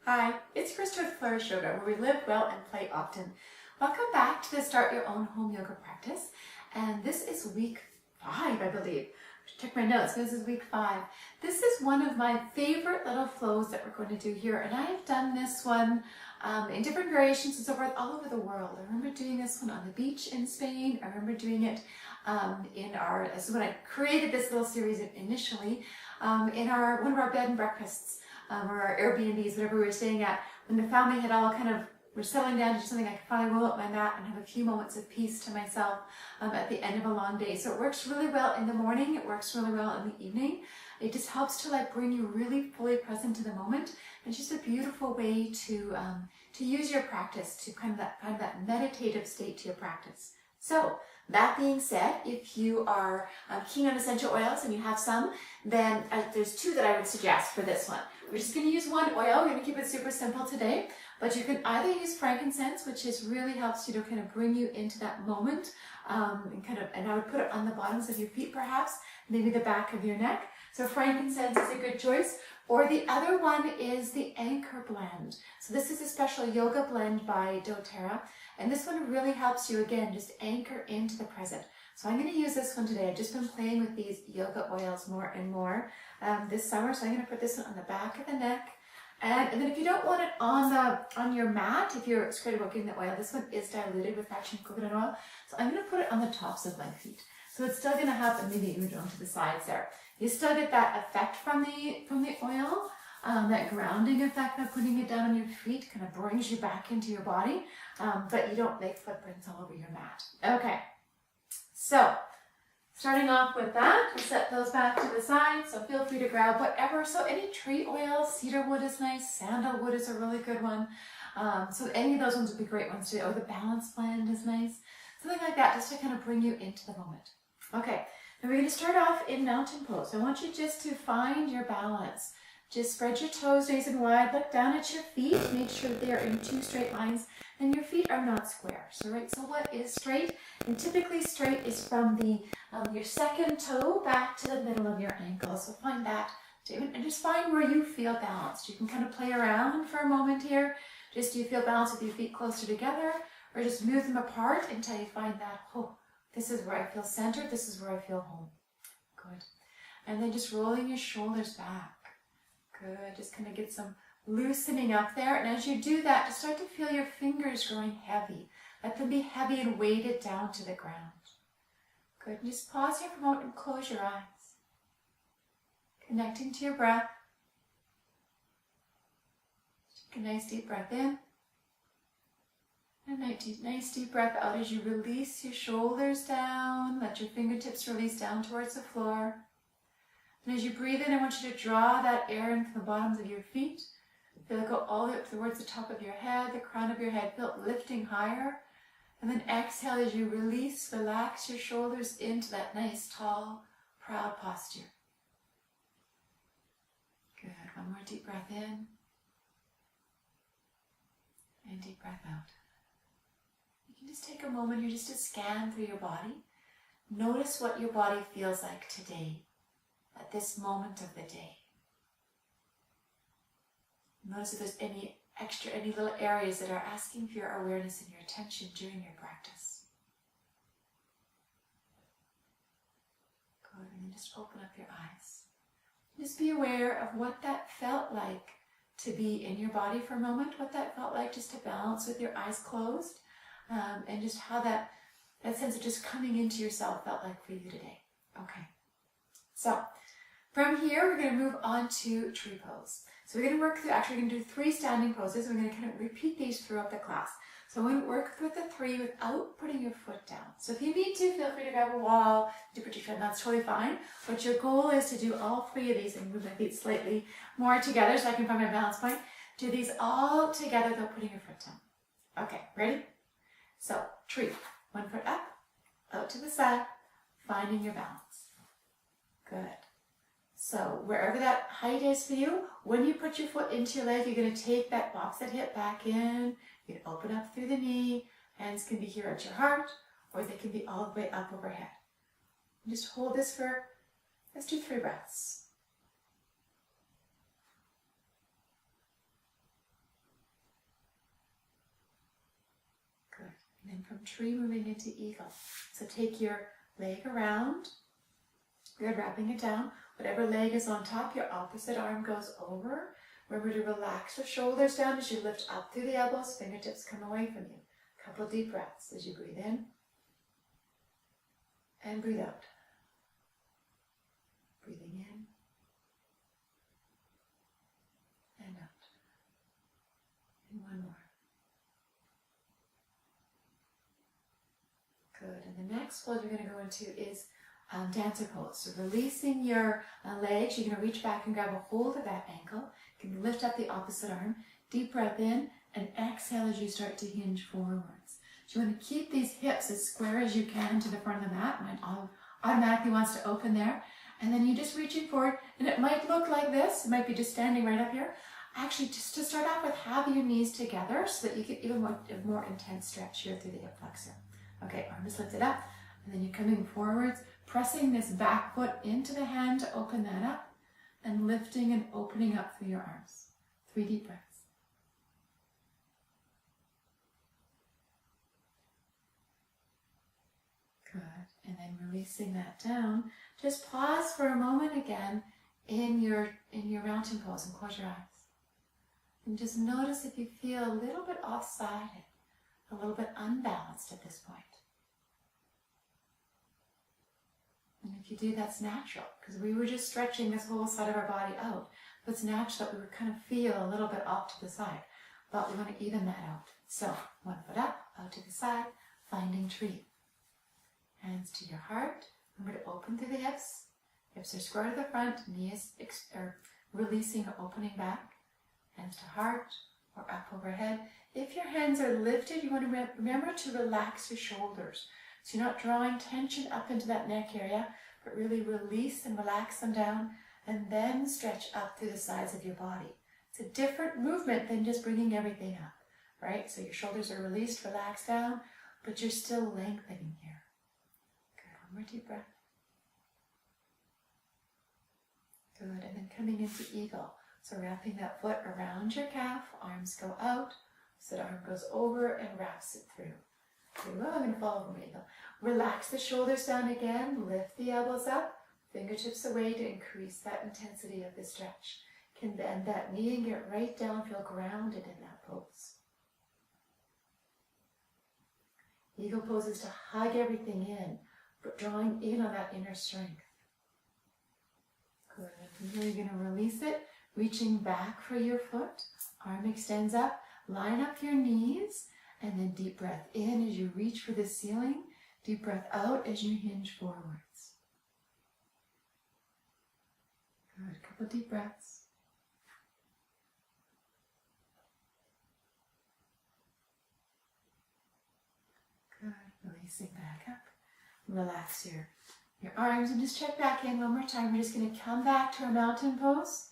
Hi, it's Krista with Flourish Yoga, where we live well and play often. Welcome back to the Start Your Own Home Yoga practice. And this is week 5, I believe. Check my notes. This is week 5. This is one of my favorite little flows that we're going to do here. And I have done this one in different variations and so forth all over the world. I remember doing this one on the beach in Spain. I remember doing it this is when I created this little series initially, in one of our bed and breakfasts. Or our Airbnbs, whatever we were staying at, when the family had all were settling down to do something, I could finally roll up my mat and have a few moments of peace to myself at the end of a long day. So it works really well in the morning, it works really well in the evening. It just helps to bring you really fully present to the moment. It's just a beautiful way to use your practice to find that meditative state to your practice. So that being said, if you are keen on essential oils and you have some, then there's 2 that I would suggest for this one. We're just going to use one oil. We're going to keep it super simple today, but you can either use frankincense, which really helps you to bring you into that moment, and I would put it on the bottoms of your feet perhaps, maybe the back of your neck. So frankincense is a good choice. Or the other one is the Anchor blend. So this is a special yoga blend by doTERRA, and this one really helps you, again, just anchor into the present. So I'm going to use this one today. I've just been playing with these yoga oils more and more this summer, so I'm going to put this one on the back of the neck. And then if you don't want it on your mat, if you're scared about getting the oil, this one is diluted with fractionated coconut oil. So I'm going to put it on the tops of my feet. So it's still going to have, and maybe even onto the sides there. You still get that effect from the oil, that grounding effect of putting it down on your feet kind of brings you back into your body, but you don't make footprints all over your mat. Okay, so starting off with that, we'll set those back to the side, so feel free to grab whatever. So any tree oil, cedar wood is nice, sandalwood is a really good one. So any of those ones would be great ones too, or the balance blend is nice. Something like that, just to bring you into the moment. Okay, now we're going to start off in mountain pose. I want you just to find your balance. Just spread your toes nice and wide, look down at your feet, make sure that they are in 2 straight lines, and your feet are not square. So what is straight? And typically straight is from your second toe back to the middle of your ankle. So find that statement, and just find where you feel balanced. You can play around for a moment here. Just do you feel balanced with your feet closer together, or just move them apart until you find that, this is where I feel centered, this is where I feel home. Good. And then just rolling your shoulders back. Good. Just get some loosening up there. And as you do that, just start to feel your fingers growing heavy. Let them be heavy and weighted down to the ground. Good. And just pause here for a moment and close your eyes. Connecting to your breath. Take a nice deep breath in. And a nice deep breath out as you release your shoulders down. Let your fingertips release down towards the floor. And as you breathe in, I want you to draw that air in from the bottoms of your feet. Feel it go all the way up towards the top of your head, the crown of your head. Feel it lifting higher. And then exhale as you release, relax your shoulders into that nice, tall, proud posture. Good. One more deep breath in. And deep breath out. You can just take a moment here just to scan through your body. Notice what your body feels like today, at this moment of the day. Notice if there's any little areas that are asking for your awareness and your attention during your practice. Good, and then just open up your eyes. Just be aware of what that felt like to be in your body for a moment, what that felt like just to balance with your eyes closed. And just how that sense of just coming into yourself felt like for you today. Okay. So from here, we're going to move on to tree pose. So we're going to work through, we're going to do 3 standing poses. We're going to repeat these throughout the class. So I'm going to work with the 3 without putting your foot down. So if you need to, feel free to grab a wall, put your foot, that's totally fine. But your goal is to do all 3 of these and move my feet slightly more together so I can find my balance point. Do these all together without putting your foot down. Okay, ready? So, tree, 1 foot up, out to the side, finding your balance. Good. So, wherever that height is for you, when you put your foot into your leg, you're going to take that box that hip back in. You can open up through the knee. Hands can be here at your heart, or they can be all the way up overhead. And just hold this for, let's do 3 breaths. And from tree, moving into eagle. So take your leg around. Good, wrapping it down. Whatever leg is on top, your opposite arm goes over. Remember to relax your shoulders down as you lift up through the elbows, fingertips come away from you. A couple deep breaths as you breathe in and breathe out. Breathing in and out. And one more. Good. And the next pose you're going to go into is dancer pose. So releasing your legs, you're going to reach back and grab a hold of that ankle. You can lift up the opposite arm. Deep breath in and exhale as you start to hinge forwards. So you want to keep these hips as square as you can to the front of the mat. Mine automatically wants to open there. And then you're just reaching forward, and it might look like this. It might be just standing right up here. Actually, just to start off with, have your knees together so that you get even more intense stretch here through the hip flexor. Okay, arm is lifted up, and then you're coming forwards, pressing this back foot into the hand to open that up, and lifting and opening up through your arms. 3 deep breaths. Good. And then releasing that down. Just pause for a moment again in your mountain pose and close your eyes. And just notice if you feel a little bit off-sided, a little bit unbalanced at this point. And if you do, that's natural, because we were just stretching this whole side of our body out. But it's natural that we would kind of feel a little bit off to the side. But we want to even that out. So, one foot up, out to the side, finding tree. Hands to your heart. Remember to open through the hips. Hips are square to the front, knees are releasing or opening back. Hands to heart or up overhead. If your hands are lifted, you want to remember to relax your shoulders. So you're not drawing tension up into that neck area, but really release and relax them down, and then stretch up through the sides of your body. It's a different movement than just bringing everything up, right? So your shoulders are released, relaxed down, but you're still lengthening here. Good, one more deep breath. Good, and then coming into eagle. So wrapping that foot around your calf, arms go out, so the arm goes over and wraps it through. Very well, I'm going to follow from eagle. Relax the shoulders down again, lift the elbows up, fingertips away to increase that intensity of the stretch. Can bend that knee and get right down, feel grounded in that pose. Eagle pose is to hug everything in, but drawing in on that inner strength. Good, and here you're going to release it, reaching back for your foot, arm extends up, line up your knees, and then deep breath in as you reach for the ceiling, deep breath out as you hinge forwards. Good, a couple deep breaths. Good, releasing back up. Relax your arms and just check back in one more time. We're just going to come back to our mountain pose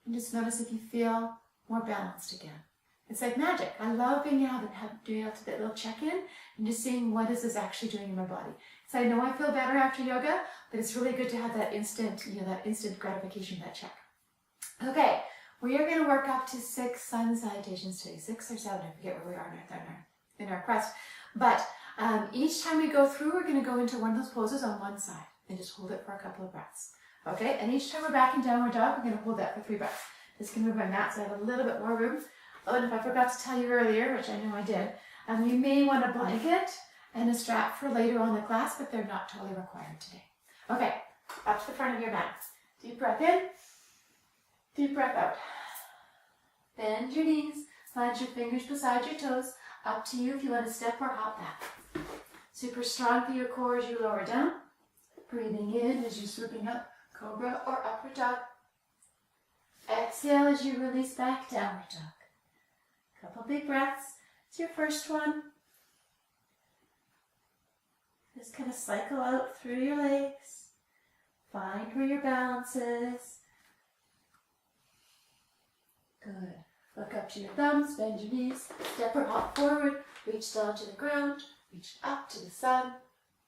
and just notice if you feel more balanced again. It's like magic. I love being able to do that little check-in and just seeing what is this actually doing in my body. So I know I feel better after yoga, but it's really good to have that instant, that instant gratification, that check. Okay, we are going to work up to 6 sun salutations today, 6 or 7, I forget where we are in our quest. But each time we go through, we're going to go into one of those poses on one side and just hold it for a couple of breaths. Okay, and each time we're back in downward dog, we're going to hold that for 3 breaths. Just going to move my mat so I have a little bit more room. Oh, and if I forgot to tell you earlier, which I know I did, you may want a blanket and a strap for later on in the class, but they're not totally required today. Okay, up to the front of your mat. Deep breath in, deep breath out. Bend your knees, slide your fingers beside your toes. Up to you if you want to step or hop back. Super strong through your core as you lower down. Breathing in as you're swooping up, cobra or upward dog. Exhale as you release back, downward dog. Couple big breaths. It's your first one. Just kind of cycle out through your legs. Find where your balance is. Good. Look up to your thumbs, bend your knees, step or hop forward, reach down to the ground, reach up to the sun,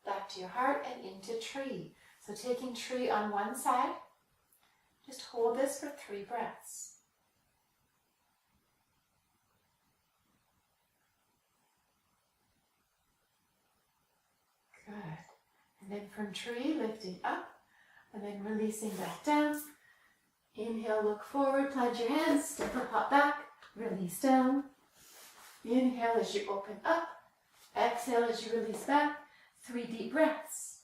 back to your heart and into tree. So taking tree on one side, just hold this for 3 breaths. And then from tree, lifting up, and then releasing back down. Inhale, look forward, plant your hands, step or hop back, release down. Inhale as you open up, exhale as you release back. 3 deep breaths.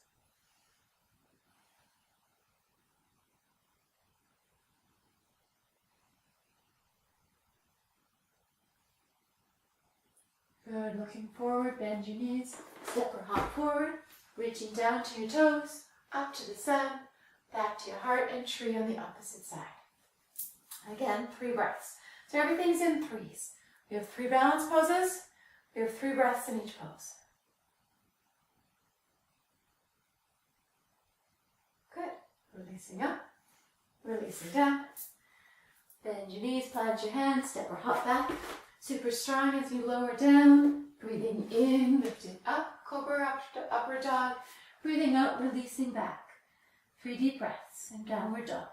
Good, looking forward, bend your knees, step or hop forward, reaching down to your toes, up to the sun, back to your heart, and tree on the opposite side. Again, 3 breaths. So everything's in 3s. We have 3 balance poses. We have 3 breaths in each pose. Good. Releasing up, releasing down. Bend your knees, plant your hands, step or hop back. Super strong as you lower down. Breathing in, lifting up, cobra, upward dog. Breathing out, releasing back. 3 deep breaths and downward dog.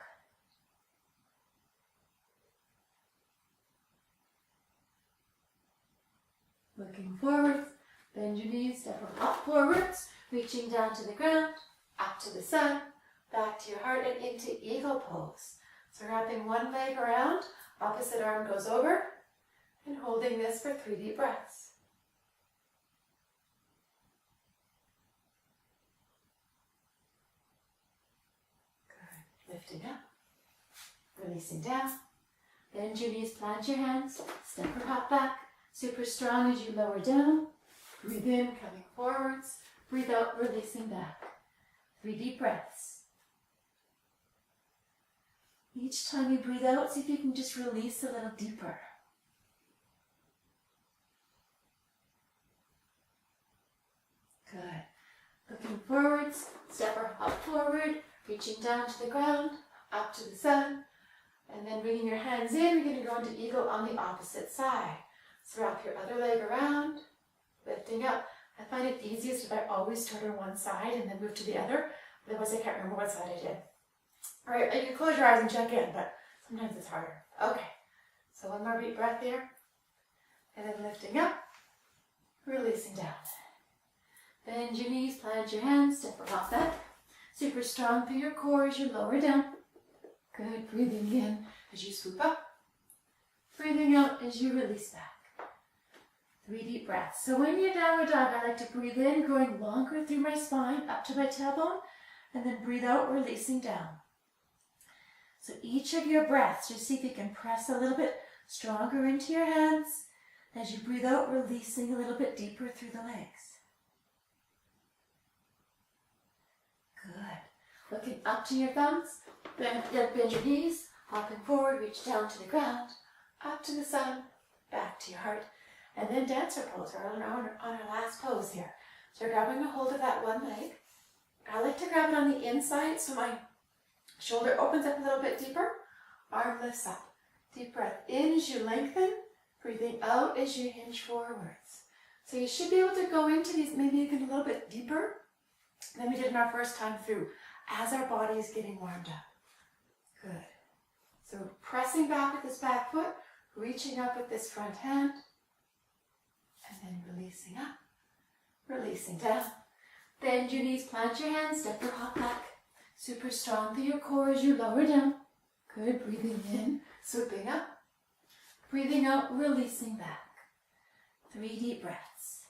Looking forwards, bend your knees, step or hop forwards, reaching down to the ground, up to the sun, back to your heart and into eagle pose. So wrapping one leg around, opposite arm goes over, and holding this for 3 deep breaths. Good. Lifting up, releasing down. Bend your knees, plant your hands, step or hop back. Super strong as you lower down. Breathe in, coming forwards. Breathe out, releasing back. 3 deep breaths. Each time you breathe out, see if you can just release a little deeper. Good. Looking forwards, step or hop forward, reaching down to the ground, up to the sun, and then bringing your hands in, we're going to go into eagle on the opposite side. So wrap your other leg around, lifting up. I find it easiest if I always turn on one side and then move to the other. Otherwise I can't remember what side I did. All right, you can close your eyes and check in, but sometimes it's harder. Okay, so one more deep breath here. And then lifting up, releasing down. Bend your knees, plant your hands, step or hop back. Super strong through your core as you lower down. Good, breathing in as you swoop up. Breathing out as you release back. 3 deep breaths. So when you're downward dog, I like to breathe in, going longer through my spine, up to my tailbone, and then breathe out, releasing down. So each of your breaths, just see if you can press a little bit stronger into your hands. As you breathe out, releasing a little bit deeper through the legs. Good. Looking up to your thumbs, bend your knees, hopping forward, reach down to the ground, up to the sun, back to your heart. And then dancer pose, on our last pose here. So you're grabbing a hold of that one leg. I like to grab it on the inside so my shoulder opens up a little bit deeper. Arm lifts up. Deep breath in as you lengthen. Breathing out as you hinge forwards. So you should be able to go into these maybe even a little bit deeper than we did in our first time through as our body is getting warmed up. Good. So pressing back with this back foot, reaching up with this front hand. And then releasing up, releasing down. Bend your knees, plant your hands, step or hop back. Super strong through your core as you lower down. Good, breathing in, swooping up. Breathing out, releasing back. 3 deep breaths.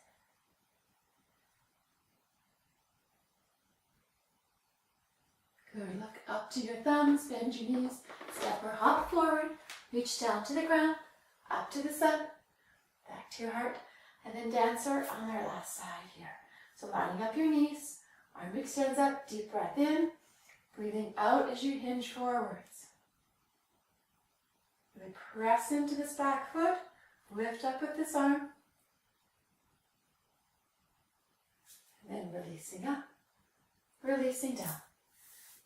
Good, look up to your thumbs, bend your knees, step or hop forward. Reach down to the ground, up to the sun, back to your heart. And then dancer on our last side here. So lining up your knees, arm extends up, deep breath in, breathing out as you hinge forwards. Really press into this back foot, lift up with this arm, and then releasing up, releasing down.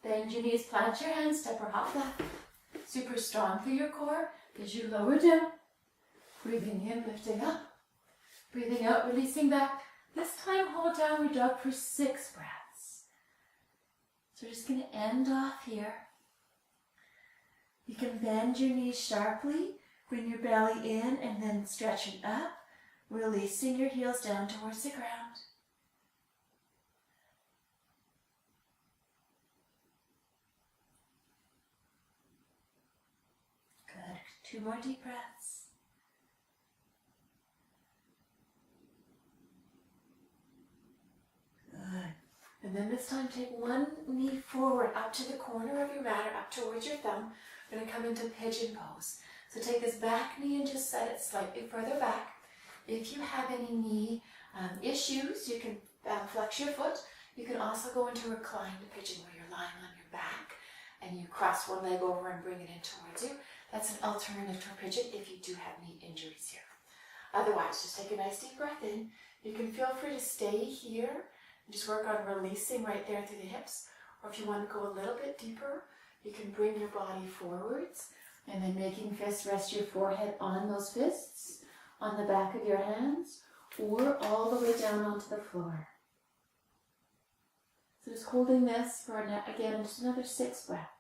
Bend your knees, plant your hands, step or hop back. Super strong through your core as you lower down, breathing in, lifting up. Breathing out, releasing back. This time, hold downward dog for 6 breaths. So we're just going to end off here. You can bend your knees sharply, bring your belly in, and then stretching up, releasing your heels down towards the ground. 2 more deep breaths. Good. And then this time take one knee forward up to the corner of your mat or up towards your thumb. We're going to come into pigeon pose. So take this back knee and just set it slightly further back. If you have any knee issues, you can flex your foot. You can also go into reclined pigeon where you're lying on your back and you cross one leg over and bring it in towards you. That's an alternative to a pigeon if you do have knee injuries here. Otherwise, just take a nice deep breath in. You can feel free to stay here and just work on releasing right there through the hips. Or if you want to go a little bit deeper, you can bring your body forwards and then making fists, rest your forehead on those fists, on the back of your hands, or all the way down onto the floor. So just holding this for, again, just another 6 breaths.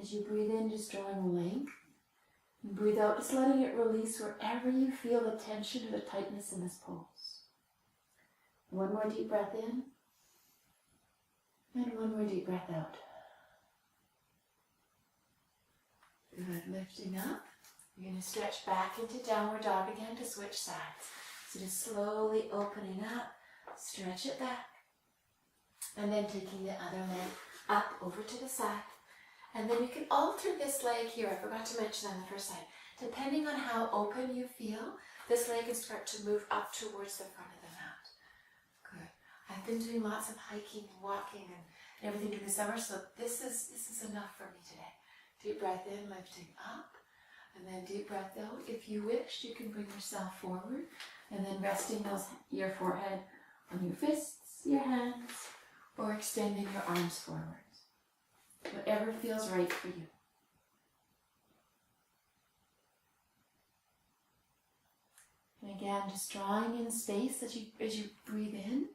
As you breathe in, just drawing length. And breathe out, just letting it release wherever you feel the tension or the tightness in this pose. One more deep breath in. And one more deep breath out. Good, lifting up. You're going to stretch back into downward dog again to switch sides. So just slowly opening up, stretch it back. And then taking the other leg up over to the side. And then you can alter this leg here. I forgot to mention on the first side. Depending on how open you feel, this leg can start to move up towards the front of the mat. Good. I've been doing lots of hiking and walking and everything through the summer, so this is enough for me today. Deep breath in, lifting up, and then deep breath out. If you wish, you can bring yourself forward, and then resting your forehead on your fists, your hands, or extending your arms forward. Whatever feels right for you. And again, just drawing in space as you breathe in,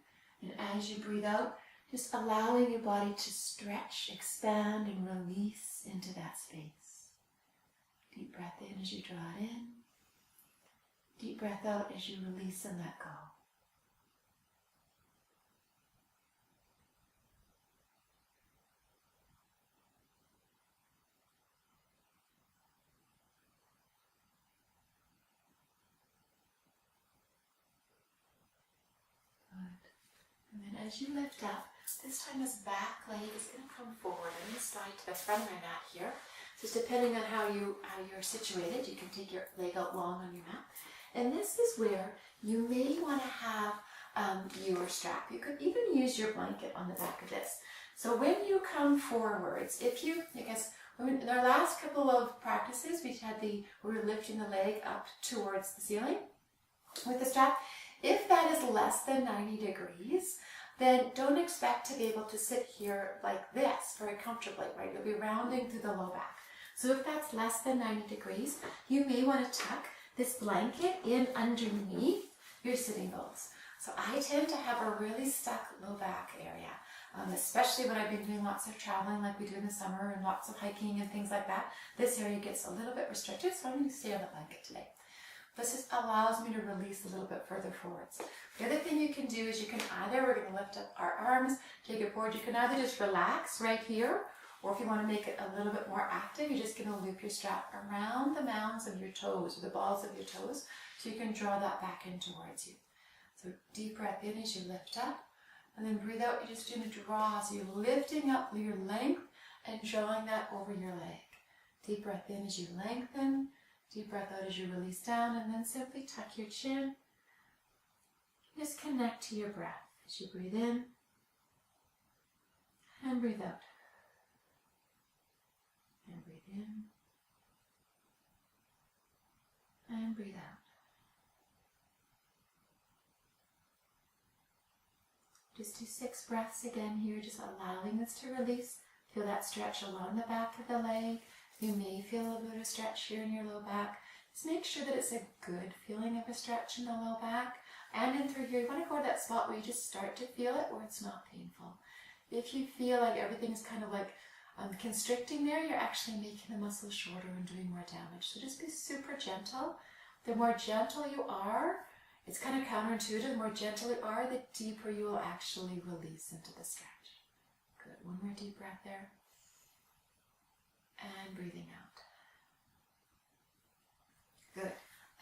and as you breathe out, just allowing your body to stretch, expand, and release into that space. Deep breath in as you draw it in. Deep breath out as you release and let go. And then as you lift up, this time this back leg is going to come forward. I'm going to slide to the front of my mat here. So depending on how you're situated, you can take your leg out long on your mat. And this is where you may want to have your strap. You could even use your blanket on the back of this. So when you come forwards, in our last couple of practices, we were lifting the leg up towards the ceiling with the strap. If that is less than 90 degrees, then don't expect to be able to sit here like this very comfortably, right? You'll be rounding through the low back. So if that's less than 90 degrees, you may want to tuck this blanket in underneath your sitting bones. So I tend to have a really stuck low back area, especially when I've been doing lots of traveling like we do in the summer and lots of hiking and things like that. This area gets a little bit restricted, so I'm going to stay on the blanket today. This just allows me to release a little bit further forwards. The other thing you can do is we're going to lift up our arms, take it forward. You can either just relax right here, or if you want to make it a little bit more active, you're just going to loop your strap around the mounds of your toes, or the balls of your toes, so you can draw that back in towards you. So deep breath in as you lift up, and then breathe out. You're just doing a draw, so you're lifting up your length and drawing that over your leg. Deep breath in as you lengthen. Deep breath out as you release down, and then simply tuck your chin. Just connect to your breath as you breathe in and breathe out. And breathe in and breathe out. Just do 6 breaths again here, just allowing this to release. Feel that stretch along the back of the leg. You may feel a bit of stretch here in your low back. Just make sure that it's a good feeling of a stretch in the low back. And in through here, you want to go to that spot where you just start to feel it, where it's not painful. If you feel like everything's kind of like constricting there, you're actually making the muscle shorter and doing more damage. So just be super gentle. The more gentle you are, it's kind of counterintuitive, the more gentle you are, the deeper you will actually release into the stretch. Good, one more deep breath there. And breathing out. Good.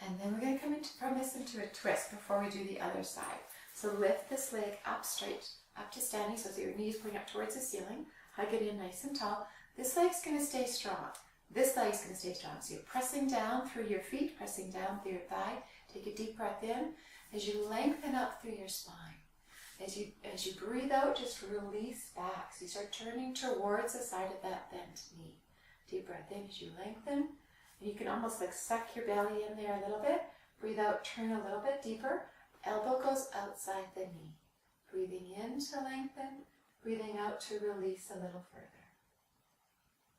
And then we're going to come from this into a twist before we do the other side. So lift this leg up straight, up to standing, so that your knees point up towards the ceiling. Hug it in nice and tall. This leg's going to stay strong. This leg's going to stay strong. So you're pressing down through your feet, pressing down through your thigh. Take a deep breath in as you lengthen up through your spine. As you breathe out, just release back. So you start turning towards the side of that bent knee. Deep breath in as you lengthen. And you can almost like suck your belly in there a little bit. Breathe out, turn a little bit deeper. Elbow goes outside the knee. Breathing in to lengthen. Breathing out to release a little further.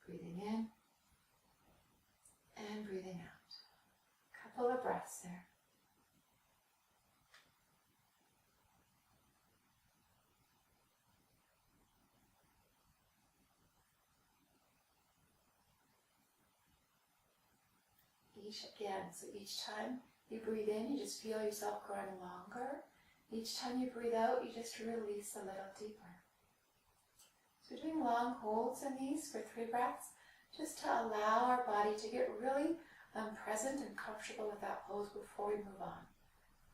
Breathing in. And breathing out. Couple of breaths there. So each time you breathe in, you just feel yourself growing longer. Each time you breathe out, you just release a little deeper. So we're doing long holds in these for 3 breaths, just to allow our body to get really present and comfortable with that pose before we move on.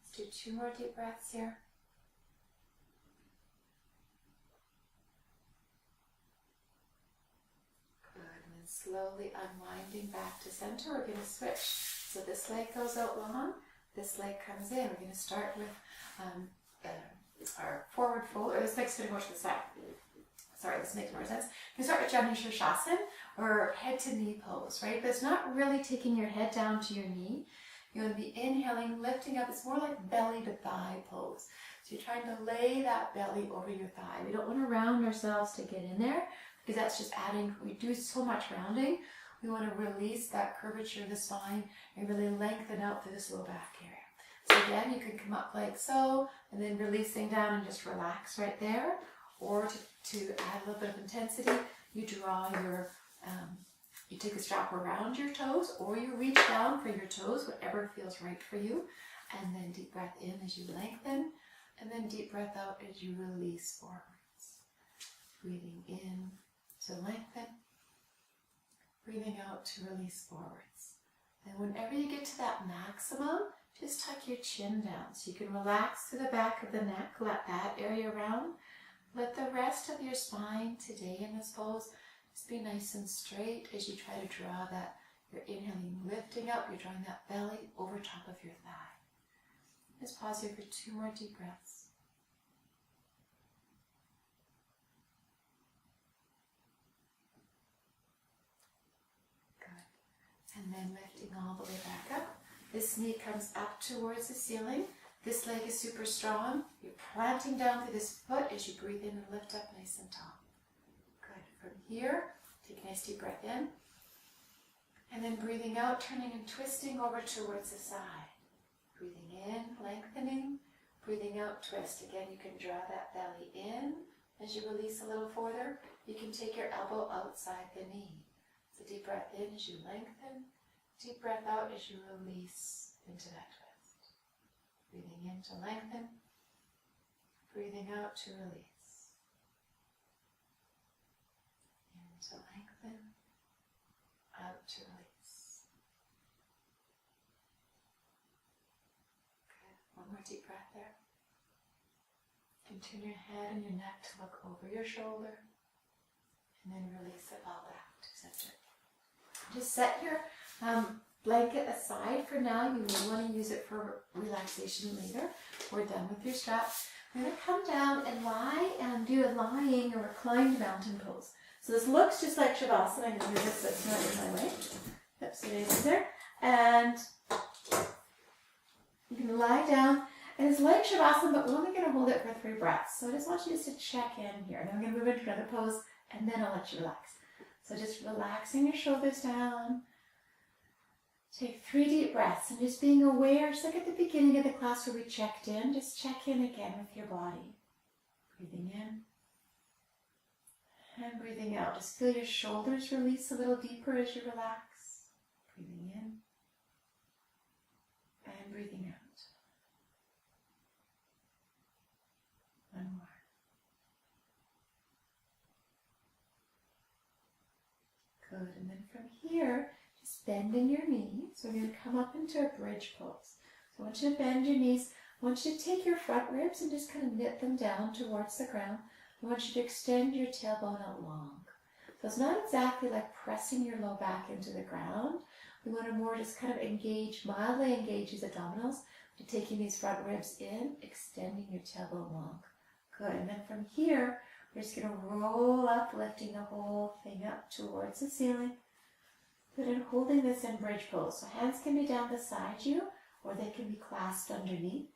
Let's do 2 more deep breaths here. Slowly unwinding back to center. We're going to switch. So this leg goes out long, this leg comes in. We're going to start with our forward fold, or this leg's going to go to the side. Sorry, this makes more sense. You start with Janu Sirsasana, or head to knee pose, right? But it's not really taking your head down to your knee. You're going to be inhaling, lifting up. It's more like belly to thigh pose. So you're trying to lay that belly over your thigh. We don't want to round ourselves to get in there, because that's just adding, we do so much rounding. We want to release that curvature of the spine and really lengthen out through this low back area. So again, you can come up like so, and then releasing down and just relax right there. Or to add a little bit of intensity, you draw your, you take a strap around your toes, or you reach down for your toes, whatever feels right for you. And then deep breath in as you lengthen, and then deep breath out as you release forwards. Breathing in to lengthen, breathing out to release forwards. And whenever you get to that maximum, just tuck your chin down. So you can relax through the back of the neck, let that area round. Let the rest of your spine today in this pose just be nice and straight as you try to draw that. You're inhaling, lifting up, you're drawing that belly over top of your thigh. Just pause here for 2 more deep breaths. And then lifting all the way back up. This knee comes up towards the ceiling. This leg is super strong. You're planting down through this foot as you breathe in and lift up nice and tall. Good. From here, take a nice deep breath in. And then breathing out, turning and twisting over towards the side. Breathing in, lengthening. Breathing out, twist. Again, you can draw that belly in as you release a little further. You can take your elbow outside the knee. So deep breath in as you lengthen, deep breath out as you release into that twist. Breathing in to lengthen, breathing out to release. In to lengthen, out to release. Good. One more deep breath there. And turn your head and your neck to look over your shoulder, and then release it all back to center. Just set your blanket aside for now. You may want to use it for relaxation later. We're done with your strap. I'm going to come down and lie and do a lying or reclined mountain pose. So this looks just like Shavasana. I'm going to move this so it's not in my way. Yep, so it's there. And you can lie down. And it's like Shavasana, but we're only going to hold it for 3 breaths. So I just want you just to check in here. And then we're going to move into another pose, and then I'll let you relax. So just relaxing your shoulders down. Take 3 deep breaths and just being aware, just like at the beginning of the class where we checked in, just check in again with your body. Breathing in and breathing out. Just feel your shoulders release a little deeper as you relax. Breathing in breathing out. One more. Good, and then from here, just bending your knees. We're going to come up into a bridge pose. So I want you to bend your knees. I want you to take your front ribs and just kind of knit them down towards the ground. I want you to extend your tailbone out long. So it's not exactly like pressing your low back into the ground. We want to more just kind of engage, mildly engage these abdominals. You're taking these front ribs in, extending your tailbone long. Good, and then from here, we're just going to roll up, lifting the whole thing up towards the ceiling. Good, and holding this in bridge pose. So hands can be down beside you, or they can be clasped underneath.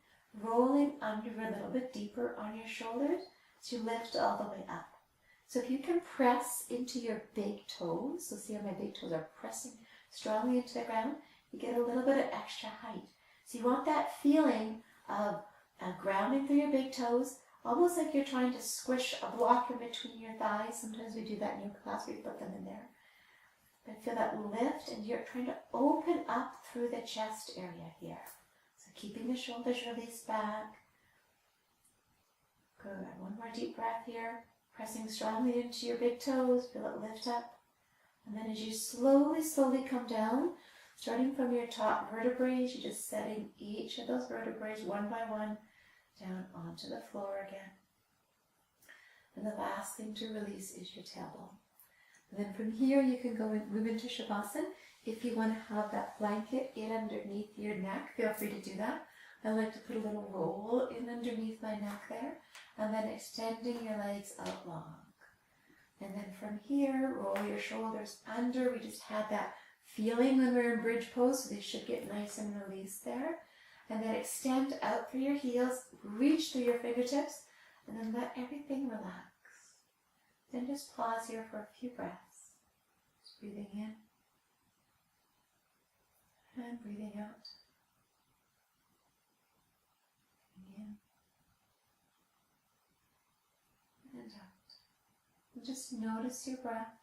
Rolling under a little bit deeper on your shoulders, so you lift all the way up. So if you can press into your big toes, so see how my big toes are pressing strongly into the ground, you get a little bit of extra height. So you want that feeling of grounding through your big toes, almost like you're trying to squish a block in between your thighs. Sometimes we do that in yoga class, we put them in there. But feel that lift, and you're trying to open up through the chest area here. So keeping the shoulders released back. Good. One more deep breath here. Pressing strongly into your big toes. Feel it lift up. And then as you slowly, slowly come down, starting from your top vertebrae, you're just setting each of those vertebrae one by one down onto the floor again. And the last thing to release is your tailbone. And then from here you can go and move into Shavasana. If you want to have that blanket in underneath your neck, feel free to do that. I like to put a little roll in underneath my neck there, and then extending your legs out long. And then from here, roll your shoulders under. We just had that feeling when we're in bridge pose, so they should get nice and released there. And then extend out through your heels, reach through your fingertips, and then let everything relax. Then just pause here for a few breaths. Just breathing in and breathing out. Breathing in and out. And just notice your breath.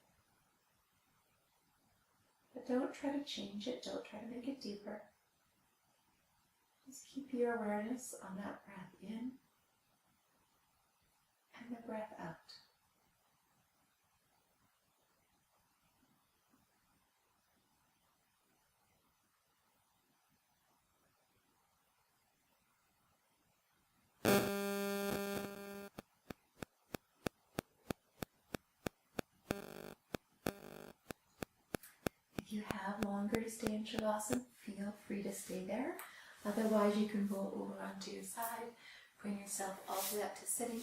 But don't try to change it. Don't try to make it deeper. Just keep your awareness on that breath in and the breath out. If you have longer to stay in Shavasana, feel free to stay there. Otherwise, you can roll over onto your side, bring yourself all the way up to sitting.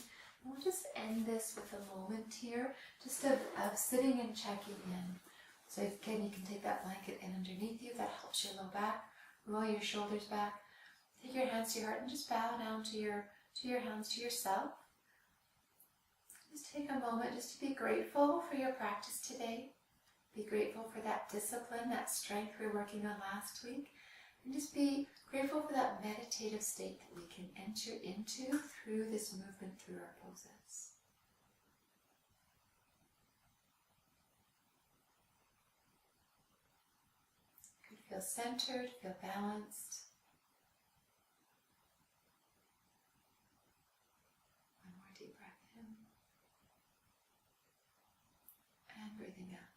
And we'll just end this with a moment here, just of sitting and checking in. So again, you can take that blanket in underneath you. That helps your low back. Roll your shoulders back. Take your hands to your heart and just bow down to your hands to yourself. Just take a moment just to be grateful for your practice today. Be grateful for that discipline, that strength we were working on last week. And just be grateful for that meditative state that we can enter into through this movement, through our poses. You can feel centered, feel balanced. One more deep breath in. And breathing out.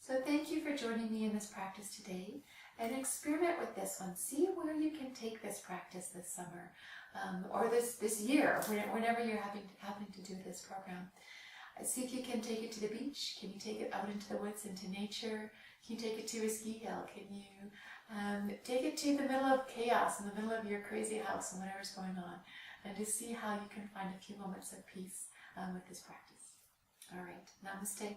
So thank you for joining me in this practice today, and experiment with this one. See where you can take this practice this summer, or this year, whenever you're having to do this program. See if you can take it to the beach. Can you take it out into the woods, into nature? Can you take it to a ski hill? Can you take it to the middle of chaos, in the middle of your crazy house and whatever's going on, and just see how you can find a few moments of peace with this practice. All right, namaste.